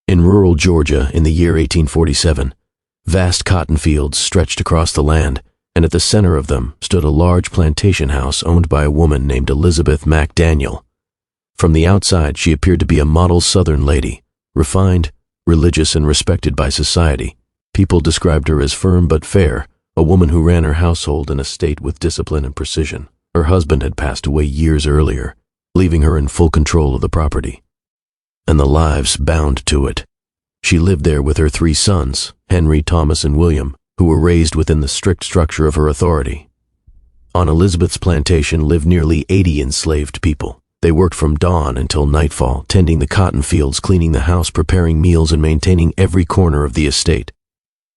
In rural Georgia in the year 1847, vast cotton fields stretched across the land, and at the center of them stood a large plantation house owned by a woman named Elizabeth McDaniel. From the outside, she appeared to be a model Southern lady, refined, religious, and respected by society. People described her as firm but fair, a woman who ran her household in a state with discipline and precision. Her husband had passed away years earlier, leaving her in full control of the property, and the lives bound to it. She lived there with her 3 sons, Henry, Thomas, and William, who were raised within the strict structure of her authority. On Elizabeth's plantation lived nearly 80 enslaved people. They worked from dawn until nightfall, tending the cotton fields, cleaning the house, preparing meals, and maintaining every corner of the estate.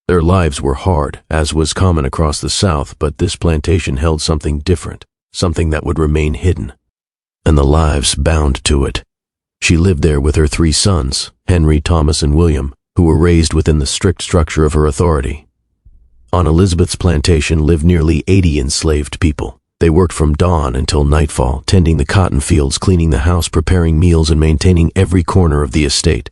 Their lives were hard, as was common across the South, but this plantation held something different, something that would remain hidden, and the lives bound to it. She lived there with her 3 sons, Henry, Thomas, and William, who were raised within the strict structure of her authority. On Elizabeth's plantation lived nearly 80 enslaved people. They worked from dawn until nightfall, tending the cotton fields, cleaning the house, preparing meals, and maintaining every corner of the estate.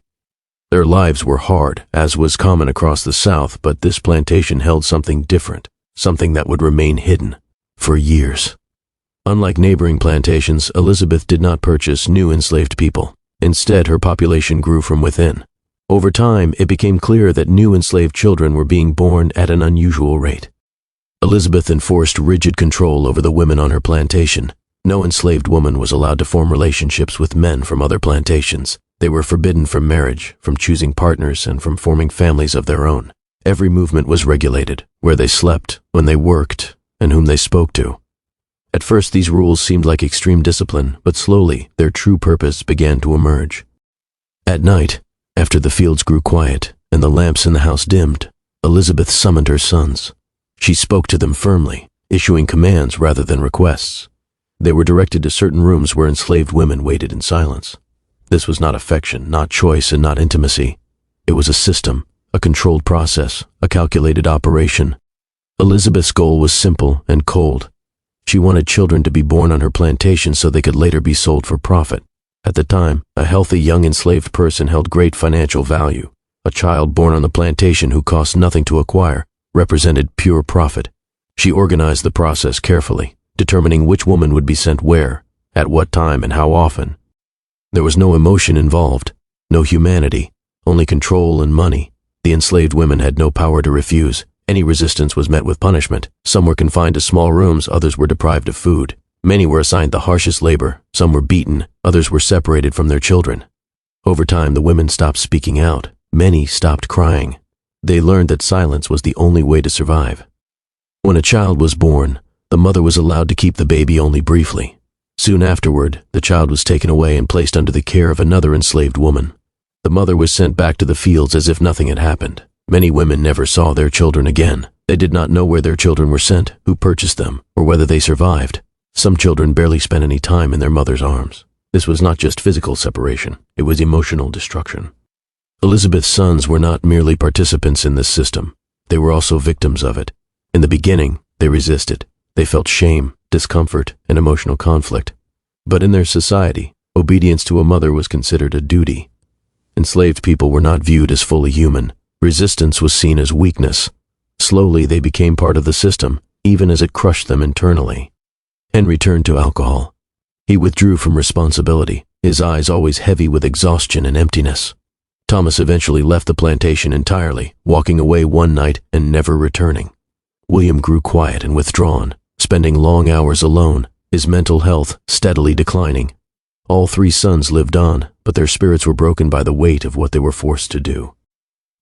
Their lives were hard, as was common across the South, but this plantation held something different, something that would remain hidden for years. Unlike neighboring plantations, Elizabeth did not purchase new enslaved people. Instead, her population grew from within. Over time, it became clear that new enslaved children were being born at an unusual rate. Elizabeth enforced rigid control over the women on her plantation. No enslaved woman was allowed to form relationships with men from other plantations. They were forbidden from marriage, from choosing partners, and from forming families of their own. Every movement was regulated: where they slept, when they worked, and whom they spoke to. At first, these rules seemed like extreme discipline, but slowly their true purpose began to emerge. At night, after the fields grew quiet and the lamps in the house dimmed, Elizabeth summoned her sons. She spoke to them firmly, issuing commands rather than requests. They were directed to certain rooms where enslaved women waited in silence. This was not affection, not choice, and not intimacy. It was a system, a controlled process, a calculated operation. Elizabeth's goal was simple and cold. She wanted children to be born on her plantation so they could later be sold for profit. At the time, a healthy young enslaved person held great financial value. A child born on the plantation who cost nothing to acquire represented pure profit. She organized the process carefully, determining which woman would be sent where, at what time, and how often. There was no emotion involved, no humanity, only control and money. The enslaved women had no power to refuse. Any resistance was met with punishment. Some were confined to small rooms, others were deprived of food. Many were assigned the harshest labor, some were beaten, others were separated from their children. Over time, the women stopped speaking out. Many stopped crying. They learned that silence was the only way to survive. When a child was born, the mother was allowed to keep the baby only briefly. Soon afterward, the child was taken away and placed under the care of another enslaved woman. The mother was sent back to the fields as if nothing had happened. Many women never saw their children again. They did not know where their children were sent, who purchased them, or whether they survived. Some children barely spent any time in their mother's arms. This was not just physical separation, it was emotional destruction. Elizabeth's sons were not merely participants in this system. They were also victims of it. In the beginning, they resisted. They felt shame, discomfort, and emotional conflict. But in their society, obedience to a mother was considered a duty. Enslaved people were not viewed as fully human. Resistance was seen as weakness. Slowly, they became part of the system, even as it crushed them internally. Henry turned to alcohol. He withdrew from responsibility, his eyes always heavy with exhaustion and emptiness. Thomas eventually left the plantation entirely, walking away one night and never returning. William grew quiet and withdrawn, spending long hours alone, his mental health steadily declining. All 3 sons lived on, but their spirits were broken by the weight of what they were forced to do.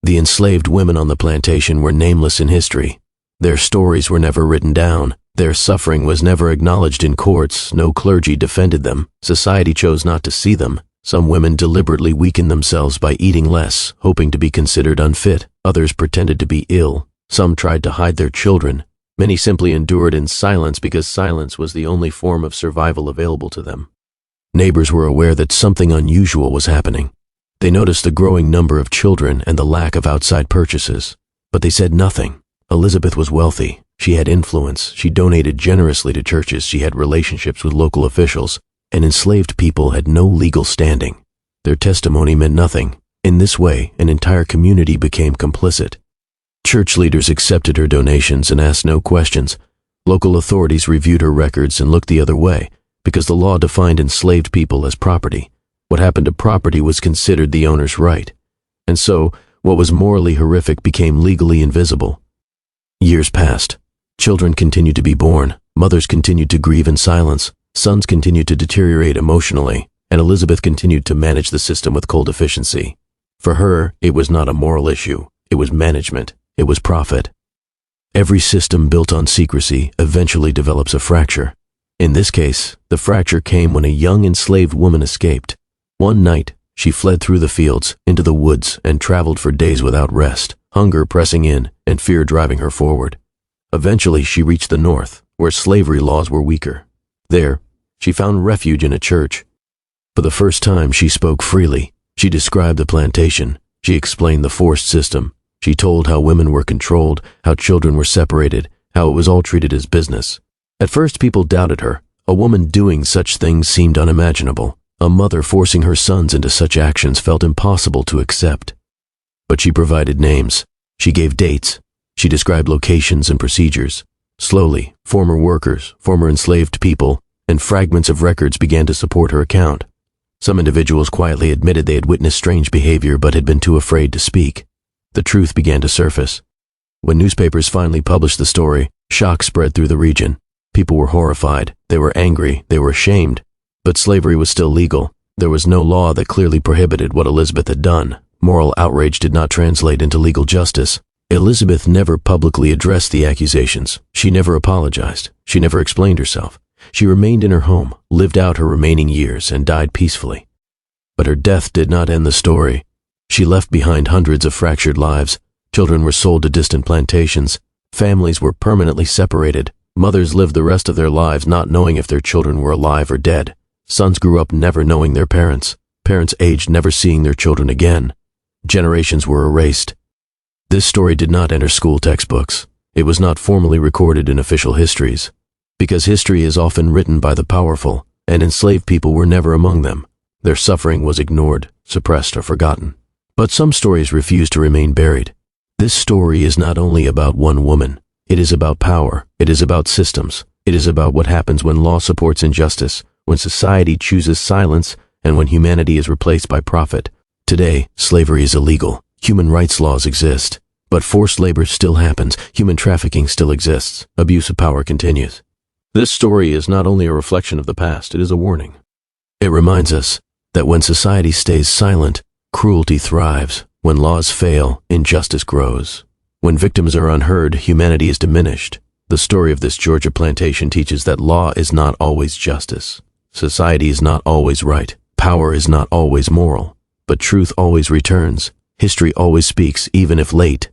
The enslaved women on the plantation were nameless in history. Their stories were never written down. Their suffering was never acknowledged in courts. No clergy defended them. Society chose not to see them. Some women deliberately weakened themselves by eating less, hoping to be considered unfit. Others pretended to be ill. Some tried to hide their children. Many simply endured in silence because silence was the only form of survival available to them. Neighbors were aware that something unusual was happening. They noticed the growing number of children and the lack of outside purchases, but they said nothing. Elizabeth was wealthy. She had influence. She donated generously to churches. She had relationships with local officials, and enslaved people had no legal standing. Their testimony meant nothing. In this way, an entire community became complicit. Church leaders accepted her donations and asked no questions. Local authorities reviewed her records and looked the other way, because the law defined enslaved people as property. What happened to property was considered the owner's right. And so, what was morally horrific became legally invisible. Years passed. Children continued to be born. Mothers continued to grieve in silence. Sons continued to deteriorate emotionally, and Elizabeth continued to manage the system with cold efficiency. For her, it was not a moral issue. It was management. It was profit. Every system built on secrecy eventually develops a fracture. In this case, the fracture came when a young enslaved woman escaped. One night, she fled through the fields, into the woods, and traveled for days without rest, hunger pressing in and fear driving her forward. Eventually, she reached the north, where slavery laws were weaker. There, she found refuge in a church. For the first time, she spoke freely. She described the plantation. She explained the forced system. She told how women were controlled, how children were separated, how it was all treated as business. At first, people doubted her. A woman doing such things seemed unimaginable. A mother forcing her sons into such actions felt impossible to accept. But she provided names. She gave dates. She described locations and procedures. Slowly, former workers, former enslaved people, and fragments of records began to support her account. Some individuals quietly admitted they had witnessed strange behavior but had been too afraid to speak. The truth began to surface. When newspapers finally published the story, shock spread through the region. People were horrified. They were angry. They were ashamed. But slavery was still legal. There was no law that clearly prohibited what Elizabeth had done. Moral outrage did not translate into legal justice. Elizabeth never publicly addressed the accusations. She never apologized. She never explained herself. She remained in her home, lived out her remaining years, and died peacefully. But her death did not end the story. She left behind hundreds of fractured lives. Children were sold to distant plantations. Families were permanently separated. Mothers lived the rest of their lives not knowing if their children were alive or dead. Sons grew up never knowing their parents. Parents aged never seeing their children again. Generations were erased. This story did not enter school textbooks. It was not formally recorded in official histories. Because history is often written by the powerful, and enslaved people were never among them. Their suffering was ignored, suppressed, or forgotten. But some stories refuse to remain buried. This story is not only about one woman. It is about power. It is about systems. It is about what happens when law supports injustice, when society chooses silence, and when humanity is replaced by profit. Today, slavery is illegal. Human rights laws exist. But forced labor still happens. Human trafficking still exists. Abuse of power continues. This story is not only a reflection of the past, it is a warning. It reminds us that when society stays silent, cruelty thrives. When laws fail, injustice grows. When victims are unheard, humanity is diminished. The story of this Georgia plantation teaches that law is not always justice. Society is not always right. Power is not always moral. But truth always returns. History always speaks, even if late.